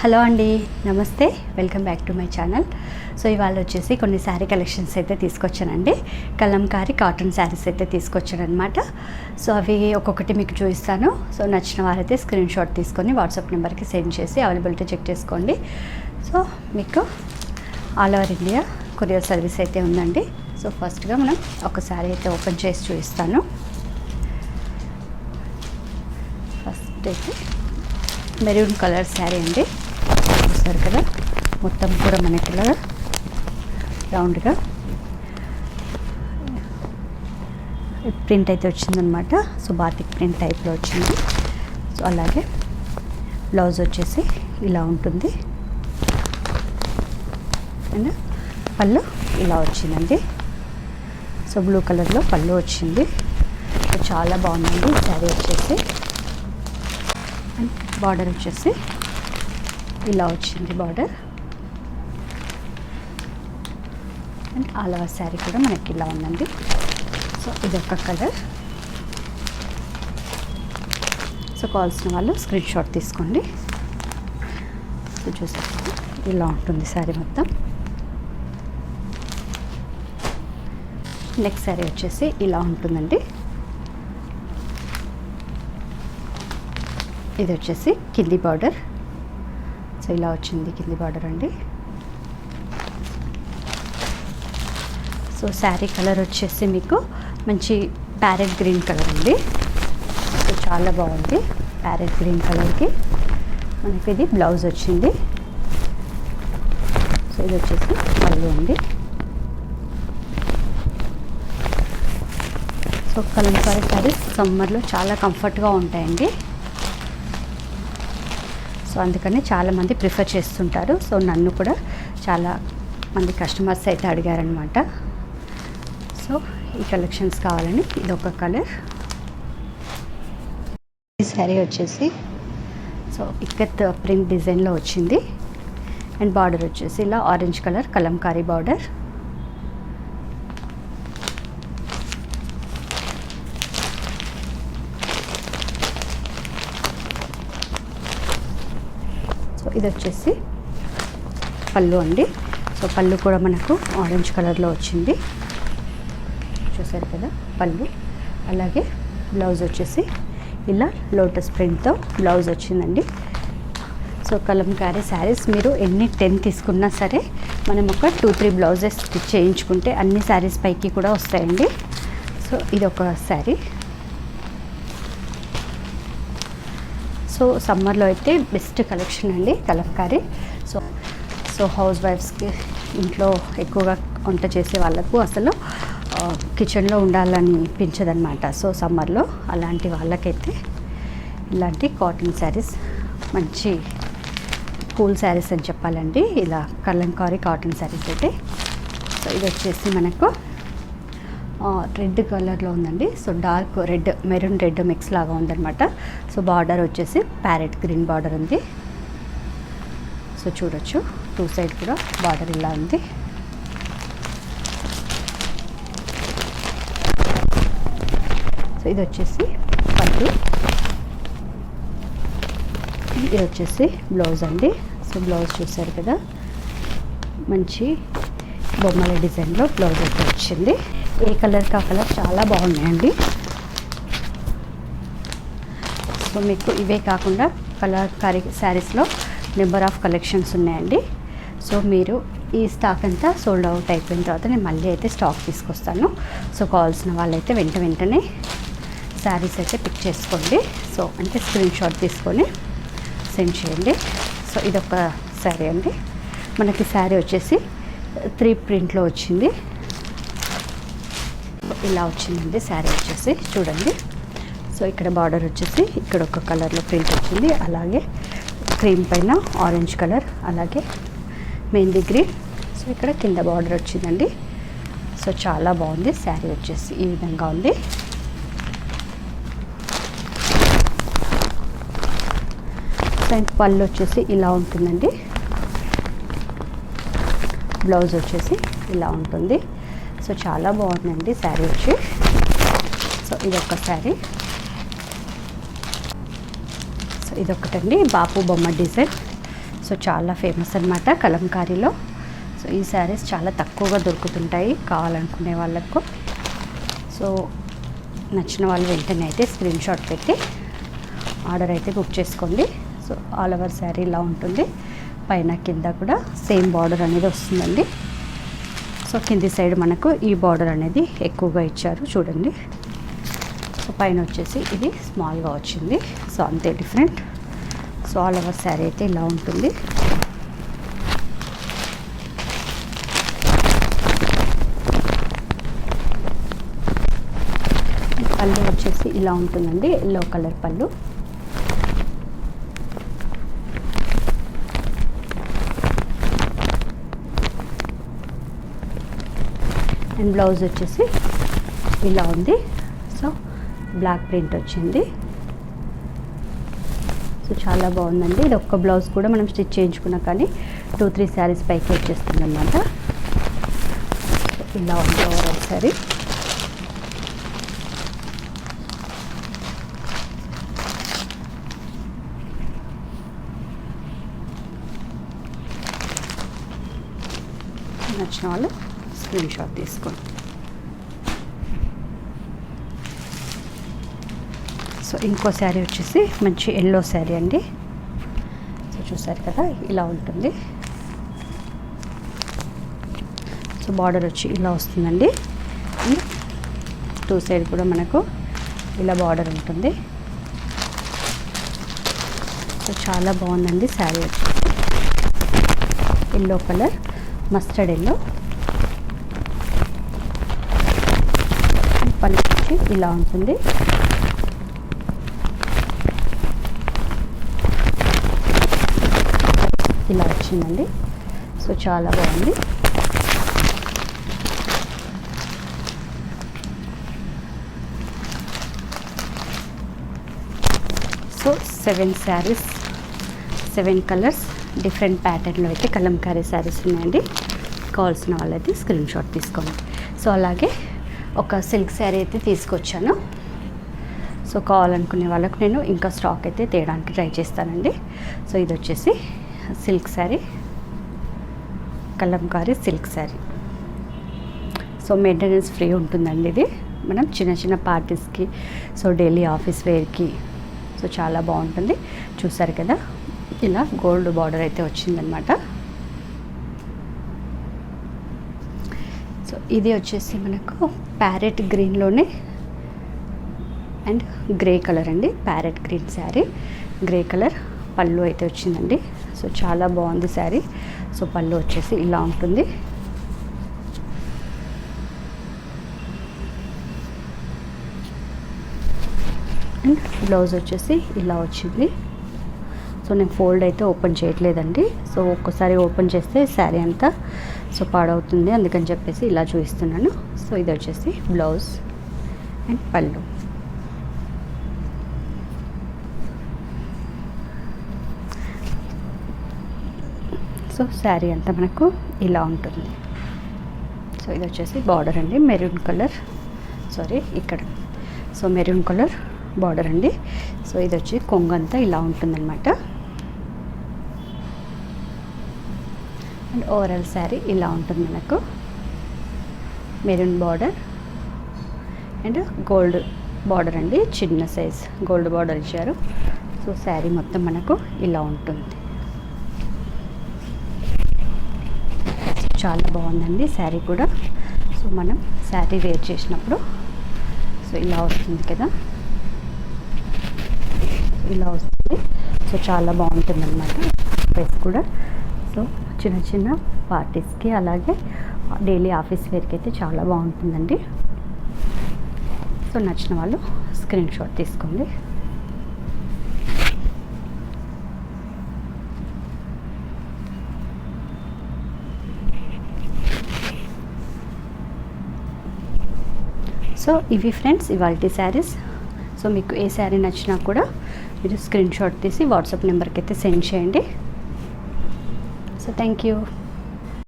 Hello అండి, నమస్తే, welcome back to my channel. So ఇవాళ వచ్చేసి కొన్ని శారీ కలెక్షన్స్ అయితే తీసుకొచ్చానండి. కలంకారీ కాటన్ శారీస్ అయితే తీసుకొచ్చాను అనమాట. సో అవి ఒక్కొక్కటి మీకు చూపిస్తాను. సో నచ్చిన వారైతే స్క్రీన్ షాట్ తీసుకొని వాట్సాప్ నెంబర్కి సెండ్ చేసి అవైలబిలిటీ చెక్ చేసుకోండి. సో మీకు all over India courier service అయితే ఉందండి. సో ఫస్ట్గా మనం ఒక శారీ అయితే ఓపెన్ చేసి చూపిస్తాను. ఫస్ట్ అయితే మెరూన్ కలర్ శారీ అండి. చూస్తారు కదా, మొత్తం కూడా మనకి ఇలా రౌండ్గా ప్రింట్ అయితే వచ్చిందనమాట. సో బాతిక్ ప్రింట్ టైప్లో వచ్చింది. సో అలాగే బ్లౌజ్ వచ్చేసి ఇలా ఉంటుంది అండ్ పళ్ళు ఇలా వచ్చిందండి. సో బ్లూ కలర్లో పళ్ళు వచ్చింది. సో చాలా బాగుందండి ఈ శారీ వచ్చేసి. అండ్ బార్డర్ వచ్చేసి ఇలా వచ్చింది border. And all over sari కూడా మనకి ఇలా ఉందండి. సో ఇదొక కలర్. సో కావాల్సిన వాళ్ళు స్క్రీన్ షాట్ తీసుకోండి. సో చూసారు ఇలా ఉంటుంది శారీ మొత్తం. నెక్స్ట్ శారీ వచ్చేసి ఇలా ఉంటుందండి. ఇది వచ్చేసి కింది బార్డర్. సో ఇలా వచ్చింది కింది బార్డర్ అండి. సో శారీ కలర్ వచ్చేసి మీకు మంచి ప్యారెట్ గ్రీన్ కలర్ అండి. సో చాలా బాగుంది. ప్యారెట్ గ్రీన్ కలర్కి మనకి ఇది బ్లౌజ్ వచ్చింది. సో ఇది వచ్చేసి పళ్ళు అండి. సో కలంకారీ శారీస్ సమ్మర్లో చాలా కంఫర్ట్గా ఉంటాయండి. సో అందుకని చాలామంది ప్రిఫర్ చేస్తుంటారు. సో నన్ను కూడా చాలా మంది కస్టమర్స్ అయితే అడిగారనమాట. సో ఈ కలెక్షన్స్ కావాలని ఇదొక కలర్. ఈ శారీ వచ్చేసి సో ఇక్కత్ ప్రింట్ డిజైన్లో వచ్చింది. అండ్ బార్డర్ వచ్చేసి ఇలా orange colour Kalamkari border. So ఇది వచ్చేసి పళ్ళు అండి. సో పళ్ళు కూడా మనకు ఆరెంజ్ కలర్లో వచ్చింది. చూసారు కదా పళ్ళు. అలాగే బ్లౌజ్ వచ్చేసి ఇలా లోటస్ ప్రింట్తో బ్లౌజ్ వచ్చిందండి. సో కలంకారీ శారీస్ మీరు ఎన్ని 10 తీసుకున్నా సరే మనం ఒక 2-3 బ్లౌజెస్ స్టిచ్ చేయించుకుంటే అన్ని శారీస్ పైకి కూడా వస్తాయండి. సో ఇది ఒక శారీ. సో సమ్మర్లో అయితే బెస్ట్ కలెక్షన్ అండి కలంకారీ. సో హౌస్ వైఫ్స్కి ఇంట్లో ఎక్కువగా వంట చేసే వాళ్ళకు అసలు కిచెన్లో ఉండాలనిపించదనమాట. సో సమ్మర్లో అలాంటి వాళ్ళకైతే ఇలాంటి కాటన్ శారీస్ మంచి కూల్ శారీస్ అని చెప్పాలండి. ఇలా కలంకారీ కాటన్ శారీస్ అయితే. సో ఇది వచ్చేసి మనకు రెడ్ కలర్లో ఉందండి. So dark red, maroon red mix లాగా ఉందన్నమాట. సో బార్డర్ వచ్చేసి ప్యారెట్ గ్రీన్ బార్డర్ ఉంది. సో చూడొచ్చు 2 సైడ్ కూడా బార్డర్ ఇలా ఉంది. సో ఇది వచ్చేసి పట్టు. ఇది వచ్చేసి బ్లౌజ్ అండి. సో బ్లౌజ్ చూసారు కదా, మంచి బొమ్మల డిజైన్లో బ్లౌజ్ అయితే వచ్చింది. ఏ కలర్కి ఆ కలర్ చాలా బాగున్నాయండి. సో మీకు ఇవే కాకుండా కలంకారీ శారీస్లో నెంబర్ ఆఫ్ కలెక్షన్స్ ఉన్నాయండి. సో మీరు ఈ స్టాక్ అంతా సోల్డ్ అవుట్ అయిపోయిన తర్వాత నేను మళ్ళీ అయితే స్టాక్ తీసుకొస్తాను. సో కావాల్సిన వాళ్ళైతే వెంటనే శారీస్ అయితే పిక్ చేసుకోండి. సో అంటే స్క్రీన్ షాట్ తీసుకొని సెండ్ చేయండి. సో ఇదొక శారీ అండి. మనకి శారీ వచ్చేసి 3 ప్రింట్లో వచ్చింది. ఇలా వచ్చిందండి శారీ వచ్చేసి చూడండి. సో ఇక్కడ బార్డర్ వచ్చేసి ఇక్కడ ఒక కలర్లో ప్రింట్ వచ్చింది. అలాగే క్రీమ్ పైన ఆరెంజ్ కలర్, అలాగే మెహందీ గ్రీన్. సో ఇక్కడ కింద బార్డర్ వచ్చిందండి. సో చాలా బాగుంది శారీ వచ్చేసి ఈ విధంగా ఉంది. అండ్ పళ్ళు వచ్చేసి ఇలా ఉంటుందండి. బ్లౌజ్ వచ్చేసి ఇలా ఉంటుంది. సో చాలా బాగుందండి శారీ వచ్చి. సో ఇదొక శారీ. సో ఇదొకటండి బాపు బొమ్మ డిజైన్. సో చాలా ఫేమస్ అనమాట కలంకారీలో. సో ఈ శారీస్ చాలా తక్కువగా దొరుకుతుంటాయి కావాలనుకునే వాళ్ళకు. సో నచ్చిన వాళ్ళు వెంటనే అయితే స్క్రీన్ షాట్ పెట్టి ఆర్డర్ అయితే బుక్ చేసుకోండి. సో ఆల్ ఓవర్ శారీ ఇలా ఉంటుంది. పైన కింద కూడా సేమ్ బార్డర్ అనేది వస్తుందండి. సో కింది సైడ్ మనకు ఈ బార్డర్ అనేది ఎక్కువగా ఇచ్చారు చూడండి. సో పైన వచ్చేసి ఇది స్మాల్గా వచ్చింది. సో అంతే different. So all over sari అయితే ఇలా ఉంటుంది. పళ్ళు వచ్చేసి ఇలా ఉంటుందండి, ఎల్లో కలర్ పళ్ళు. అండ్ బ్లౌజ్ వచ్చేసి ఇలా ఉంది. సో బ్లాక్ ప్రింట్ వచ్చింది. సో చాలా బాగుందండి. ఇది ఒక్క బ్లౌజ్ కూడా మనం స్టిచ్ చేయించుకున్నా కానీ 2-3 శారీస్ పైకి వచ్చేస్తుంది అన్నమాట. ఇలా ఉంది ఓవరాల్ శారీ. నచ్చిన వాళ్ళు స్క్రీన్ షాట్ తీసుకోండి. సో ఇంకో శారీ వచ్చేసి మంచి ఎల్లో శారీ అండి. సో చూసారు కదా ఇలా ఉంటుంది. సో బార్డర్ వచ్చి ఇలా వస్తుందండి. 2 సైడ్ కూడా మనకు ఇలా బార్డర్ ఉంటుంది. సో చాలా బాగుందండి శారీ వచ్చేసి. Yellow colour, mustard yellow. పళ్ళు వచ్చి ఇలా ఉంటుంది. ఇలా వచ్చిందండి. సో చాలా బాగుంది. సో 7 శారీస్, 7 కలర్స్, డిఫరెంట్ ప్యాటర్న్లో అయితే కలంకారీ శారీస్ ఉన్నాయండి. కావాల్సిన వాళ్ళైతే స్క్రీన్ షాట్ తీసుకోండి. సో అలాగే ఒక సిల్క్ శారీ అయితే తీసుకొచ్చాను. సో కావాలనుకునే వాళ్ళకు నేను ఇంకా స్టాక్ అయితే తేయడానికి ట్రై చేస్తానండి. సో ఇది వచ్చేసి silk sari, Kalamkari silk sari. So maintenance free ఉంటుందండి. ఇది మనం చిన్న చిన్న పార్టీస్కి, సో డైలీ ఆఫీస్ వేర్కి సో చాలా బాగుంటుంది. చూసారు కదా ఇలా గోల్డ్ బార్డర్ అయితే వచ్చిందనమాట. సో ఇది వచ్చేసి మనకు ప్యారెట్ గ్రీన్లోనే అండ్ గ్రే కలర్ అండి. Parrot green sari, grey colour పళ్ళు అయితే వచ్చిందండి. సో చాలా బాగుంది శారీ. సో పళ్ళు వచ్చేసి ఇలా ఉంటుంది. అండ్ బ్లౌజ్ వచ్చేసి ఇలా వచ్చింది. సో నేను ఫోల్డ్ అయితే ఓపెన్ చేయట్లేదండి. సో ఒక్కసారి ఓపెన్ చేస్తే శారీ అంతా సో పాడవుతుంది, అందుకని చెప్పేసి ఇలా చూపిస్తున్నాను. సో ఇది వచ్చేసి బ్లౌజ్ అండ్ పళ్ళు. సో శారీ అంతా మనకు ఇలా ఉంటుంది. సో ఇది వచ్చేసి బార్డర్ అండి, మెరూన్ కలర్, సారీ ఇక్కడ. సో మెరూన్ కలర్ బార్డర్ అండి. సో ఇది వచ్చి కొంగంతా ఇలా ఉంటుందన్నమాట. అండ్ ఓవరాల్ శారీ ఇలా ఉంటుంది మనకు. Maroon border and gold border అండి, చిన్న సైజ్ గోల్డ్ బార్డర్ ఇచ్చారు. సో శారీ మొత్తం మనకు ఇలా ఉంటుంది. చాలా బాగుందండి శారీ కూడా. సో మనం శారీ వేర్ చేసినప్పుడు సో ఇలా వస్తుంది కదా, ఇలా వస్తుంది. సో చాలా బాగుంటుంది అన్నమాట డ్రెస్ కూడా. సో చిన్న చిన్న పార్టీస్కి అలాగే డైలీ ఆఫీస్ వేర్కి అయితే చాలా బాగుంటుందండి. సో నచ్చిన వాళ్ళు స్క్రీన్ షాట్ తీసుకోండి. సో ఇవి ఫ్రెండ్స్ ఇవాల్టి శారీస్. సో మీకు ఏ శారీ నచ్చినా కూడా మీరు స్క్రీన్ షాట్ తీసి వాట్సాప్ నెంబర్కి అయితే సెండ్ చేయండి. So thank you.